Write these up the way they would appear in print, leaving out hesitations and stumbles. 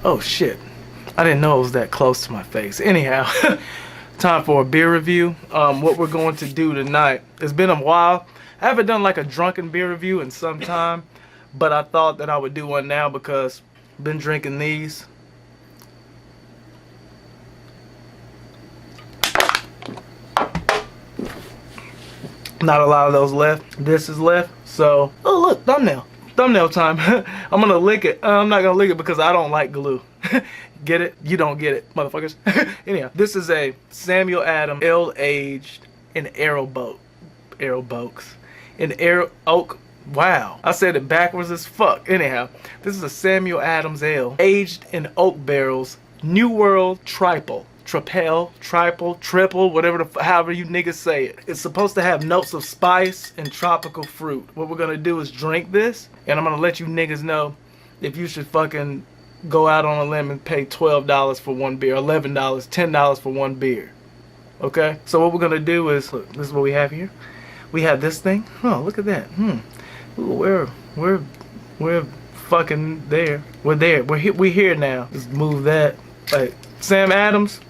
Oh shit. I didn't know it was that close to my face. Anyhow, time for a beer review. What we're going to do tonight, it's been a while. I haven't done like a drunken beer review in some time, but I thought that I would do one now because I've been drinking these. Not a lot of those left. This is left. So, oh look, thumbnail. Thumbnail time. I'm gonna lick it. I'm not gonna lick it because I don't like glue. Get it? You don't get it, motherfuckers. Anyhow, this is a Samuel Adams ale-aged in arrow boats. In arrow oak. Wow, I said it backwards as fuck. Anyhow, this is a Samuel Adams ale aged in oak barrels. New World Tripel. Tripel, Tripel, whatever however you niggas say it. It's supposed to have notes of spice and tropical fruit. What we're gonna do is drink this, and I'm gonna let you niggas know if you should fucking go out on a limb and pay $12 for one beer, $11, $10 for one beer. Okay? So what we're gonna do is, look, this is what we have here. We have this thing. Oh, look at that. Ooh, we're fucking there. We're there. We're here now. Just move that. Like Sam Adams.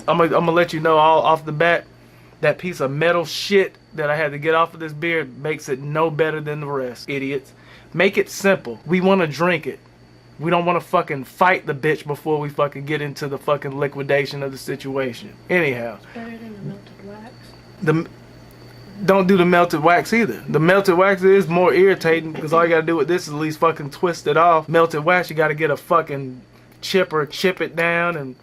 I'm gonna let you know all off the bat, that piece of metal shit that I had to get off of this beer makes it no better than the rest, idiots. Make it simple. We want to drink it. We don't want to fucking fight the bitch before we fucking get into the fucking liquidation of the situation. Anyhow. It's better than the melted wax. Don't do the melted wax either. The melted wax is more irritating because all you gotta do with this is at least fucking twist it off. Melted wax, you gotta get a fucking chipper, chip it down and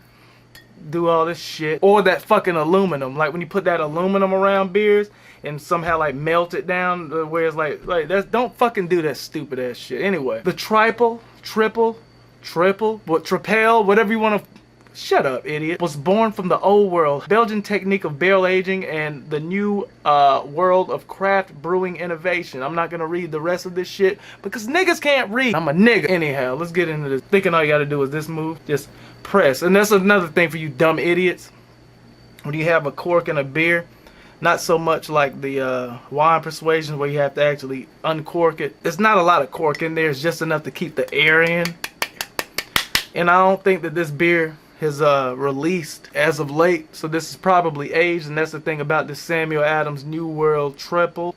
do all this shit. Or that fucking aluminum, like when you put that aluminum around beers and somehow like melt it down where it's like that's, don't fucking do that stupid ass shit. Anyway, the Tripel, Tripel, whatever you want to, shut up, idiot, was born from the old world Belgian technique of barrel aging and the new world of craft brewing innovation. I'm not gonna read the rest of this shit because niggas can't read. I'm a nigga. Anyhow, let's get into this. Thinking all you gotta do is this move, just press. And that's another thing for you dumb idiots. When you have a cork in a beer, not so much like the wine persuasion where you have to actually uncork it. There's not a lot of cork in there. It's just enough to keep the air in. And I don't think that this beer has released as of late, so this is probably aged, and that's the thing about this Samuel Adams New World Tripel,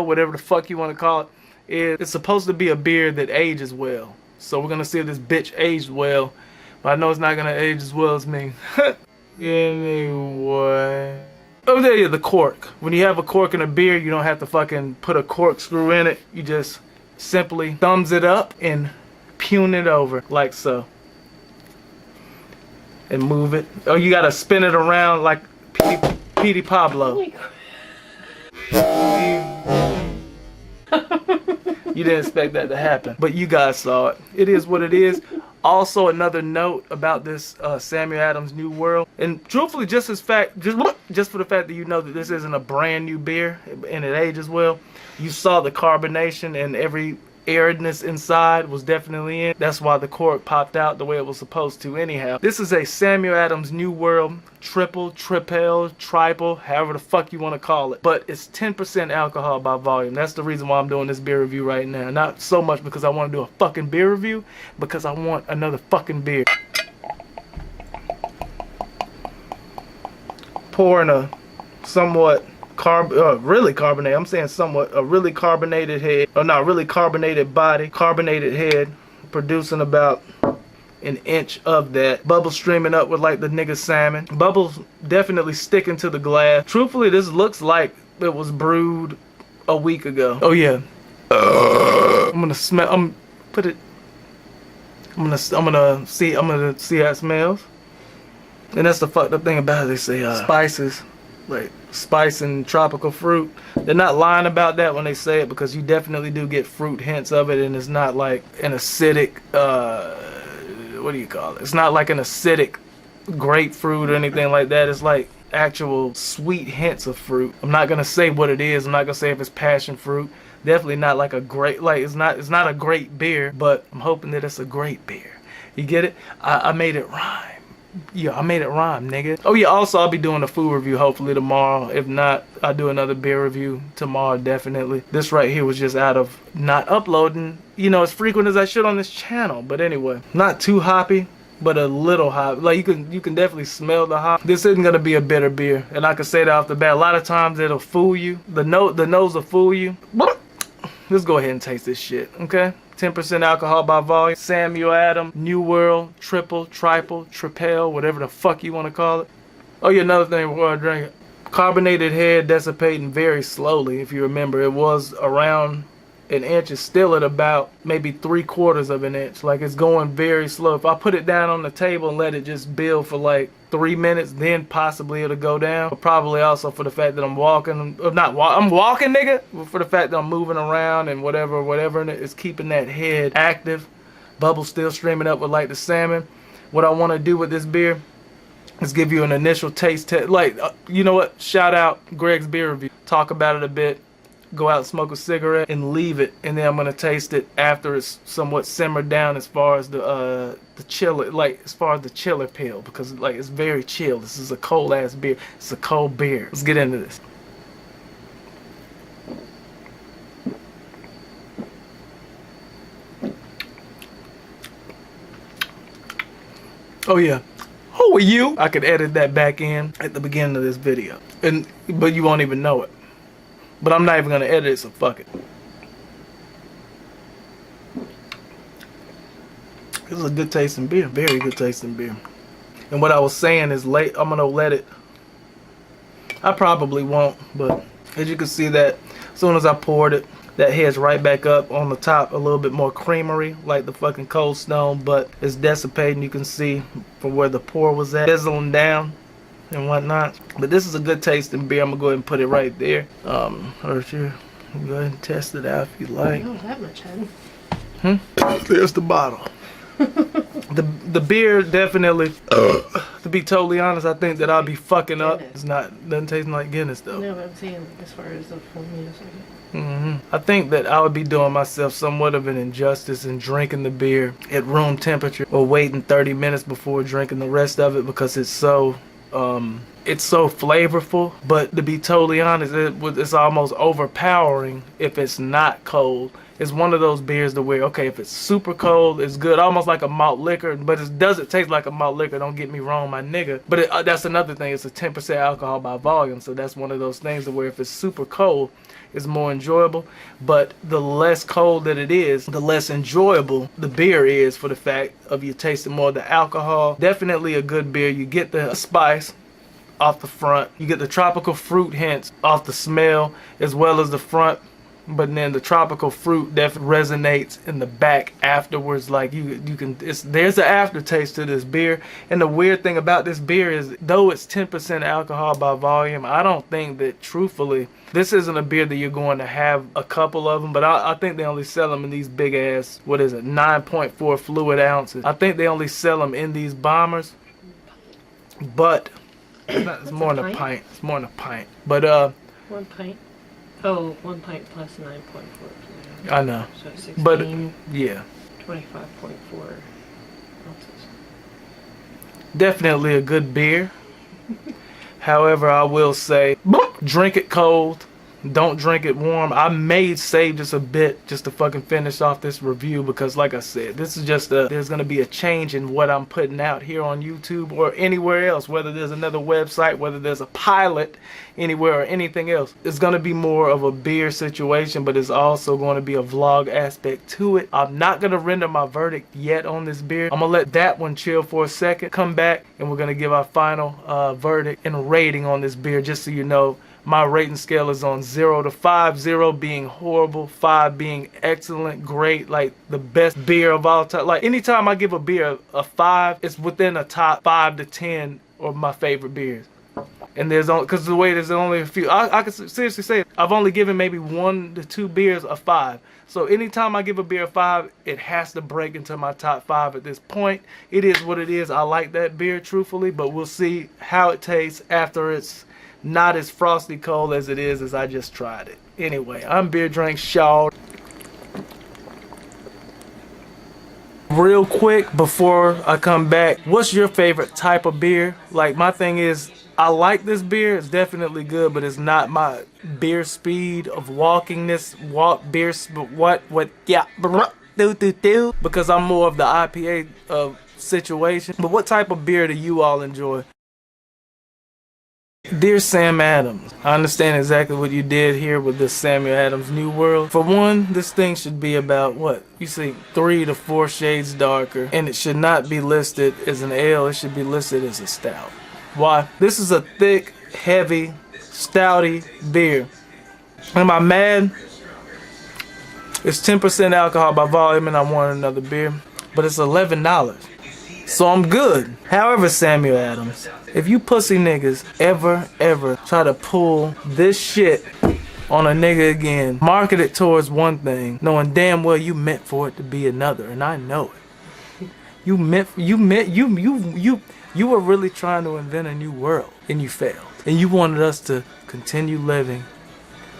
whatever the fuck you want to call it. It's supposed to be a beer that ages well. So we're gonna see if this bitch aged well, but I know it's not gonna age as well as me. Anyway. Oh, there you go, the cork. When you have a cork in a beer, you don't have to fucking put a corkscrew in it. You just simply thumbs it up and pune it over like so. And move it. Oh, you gotta spin it around like Petey Pablo. You didn't expect that to happen, but you guys saw it. It is what it is. Also, another note about this Samuel Adams New World, and truthfully, just for the fact that you know that this isn't a brand new beer and it ages well, you saw the carbonation and every airedness inside was definitely in. That's why the cork popped out the way it was supposed to anyhow. This is a Samuel Adams New World Tripel, Tripel, however the fuck you want to call it. But it's 10% alcohol by volume. That's the reason why I'm doing this beer review right now. Not so much because I want to do a fucking beer review, because I want another fucking beer. Pouring a somewhat really carbonated. I'm saying somewhat a really carbonated head, or not really carbonated body, carbonated head, producing about an inch of that. Bubbles streaming up with like the nigga salmon. Bubbles definitely sticking to the glass. Truthfully, this looks like it was brewed a week ago. Oh yeah. I'm gonna smell. I'm gonna see how it smells. And that's the fucked up thing about it. They say spices, like spice and tropical fruit. They're not lying about that when they say it, because you definitely do get fruit hints of it, and it's not like an acidic what do you call it? It's not like an acidic grapefruit or anything like that. It's like actual sweet hints of fruit. I'm not gonna say what it is. I'm not gonna say if it's passion fruit. Definitely not like a great, like it's not a great beer, but I'm hoping that it's a great beer. You get it? I made it rhyme. Yeah, I made it rhyme, nigga. Oh yeah, also I'll be doing a food review hopefully tomorrow. If not, I'll do another beer review tomorrow, definitely. This right here was just out of not uploading, you know, as frequent as I should on this channel. But anyway, not too hoppy, but a little hop. Like you can definitely smell the hop. This isn't gonna be a bitter beer, and I can say that off the bat. A lot of times it'll fool you. The nose will fool you. Let's go ahead and taste this shit, okay? 10% alcohol by volume. Samuel Adams, New World, Tripel, Tripel, whatever the fuck you want to call it. Oh yeah, another thing before I drink it. Carbonated head dissipating very slowly. If you remember, it was around an inch. It's still at about maybe 3/4 of an inch. Like it's going very slow. If I put it down on the table and let it just build for like 3 minutes, then possibly it'll go down. But probably also for the fact that I'm walking, or not walk, I'm walking, nigga. For the fact that I'm moving around and whatever, and it's keeping that head active. Bubbles still streaming up with like the salmon. What I want to do with this beer is give you an initial taste test. Like, you know what? Shout out Greg's Beer Review. Talk about it a bit. Go out and smoke a cigarette and leave it, and then I'm gonna taste it after it's somewhat simmered down as far as the chiller, like as far as the chiller pill, because like it's very chill. This is a cold ass beer. It's a cold beer. Let's get into this. Oh yeah. Who are you? I could edit that back in at the beginning of this video, but you won't even know it. But I'm not even gonna edit it, so fuck it. This is a good tasting beer, very good tasting beer. And what I was saying is I'm gonna let it. I probably won't, but as you can see that as soon as I poured it, that heads right back up on the top, a little bit more creamery, like the fucking Cold Stone, but it's dissipating. You can see from where the pour was at, fizzling down and whatnot. But this is a good tasting beer. I'm gonna go ahead and put it right there. Archer, go ahead and test it out if you like. You don't have much head. There's the bottle. the beer definitely, to be totally honest, I think that I'll be fucking up. It's doesn't taste like Guinness though. No, but I'm saying as far as the fullness of it. I think that I would be doing myself somewhat of an injustice in drinking the beer at room temperature or waiting 30 minutes before drinking the rest of it, because it's so flavorful. But to be totally honest, it's almost overpowering if it's not cold. It's one of those beers to where, okay, if it's super cold, it's good, almost like a malt liquor, but it doesn't taste like a malt liquor, don't get me wrong, my nigga. But that's another thing, it's a 10% alcohol by volume, so that's one of those things to where if it's super cold, it's more enjoyable. But the less cold that it is, the less enjoyable the beer is, for the fact of you tasting more of the alcohol. Definitely a good beer. You get the spice off the front, you get the tropical fruit hints off the smell as well as the front, but then the tropical fruit definitely resonates in the back afterwards. Like there's an aftertaste to this beer. And the weird thing about this beer is, though it's 10% alcohol by volume, I don't think that, truthfully, this isn't a beer that you're going to have a couple of them. But I think they only sell them in these big ass, 9.4 fluid ounces. I think they only sell them in these bombers. But it's more than a pint. It's more than a pint. But 1 pint. Oh, 1 pint plus 9.4. I know. So 16, but yeah, 25.4 ounces. Definitely a good beer. However, I will say, drink it cold. Don't drink it warm. I may save just a bit just to fucking finish off this review, because like I said, this is just there's going to be a change in what I'm putting out here on YouTube or anywhere else, whether there's another website, whether there's a pilot anywhere or anything else. It's going to be more of a beer situation, but it's also going to be a vlog aspect to it. I'm not going to render my verdict yet on this beer. I'm going to let that one chill for a second, come back, and we're going to give our final verdict and rating on this beer, just so you know. My rating scale is on 0 to 5, 0 being horrible, 5 being excellent, great, like the best beer of all time. Like anytime I give a beer a 5, it's within a top 5 to 10 of my favorite beers. And there's only, because the way there's only a few, I can seriously say I've only given maybe 1 to 2 beers a 5. So anytime I give a beer a 5, it has to break into my top 5 at this point. It is what it is. I like that beer, truthfully, but we'll see how it tastes after it's not as frosty cold as it is as I just tried it. Anyway, I'm BeerDrankShawty. real quick before I come back. What's your favorite type of beer? Like, my thing is, I like this beer. It's definitely good, but it's not my beer speed of walking this beer. Because I'm more of the IPA situation. But what type of beer do you all enjoy? Dear Sam Adams, I understand exactly what you did here with this Samuel Adams New World. For one, this thing should be about, what? You see, 3 to 4 shades darker. And it should not be listed as an ale. It should be listed as a stout. Why? This is a thick, heavy, stouty beer. Am I mad? It's 10% alcohol by volume and I want another beer. But it's $11. So I'm good. However, Samuel Adams, if you pussy niggas ever try to pull this shit on a nigga again, market it towards one thing, knowing damn well you meant for it to be another, and I know it. You were really trying to invent a new world, and you failed. And you wanted us to continue living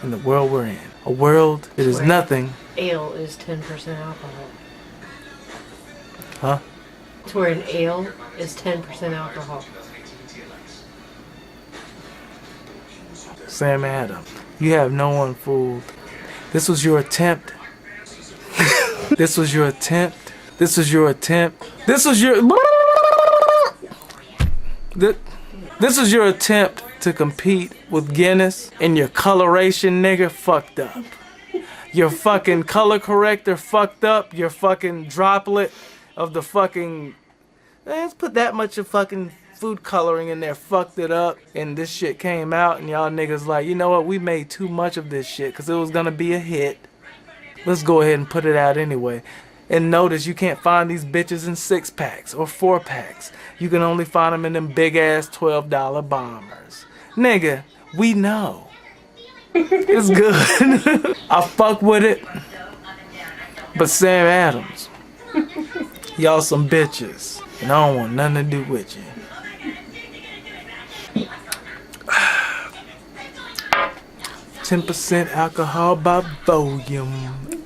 in the world we're in. A world that is nothing. Ale is 10% alcohol. Huh? It's where an ale is 10% alcohol. Sam Adams, you have no one fooled. This was your attempt. This was your attempt. This was your attempt. This was your... This was your attempt to compete with Guinness, and your coloration nigga fucked up. Your fucking color corrector fucked up. Your fucking droplet of the fucking... Let's put that much of fucking food coloring in there, fucked it up, and this shit came out, and y'all niggas like, you know what, we made too much of this shit because it was gonna be a hit. Let's go ahead and put it out anyway. And notice you can't find these bitches in 6-packs or 4-packs. You can only find them in them big ass $12 bombers. Nigga, we know. It's good. I fuck with it. But Sam Adams, y'all some bitches. And I don't want nothing to do with you. 10% alcohol by volume.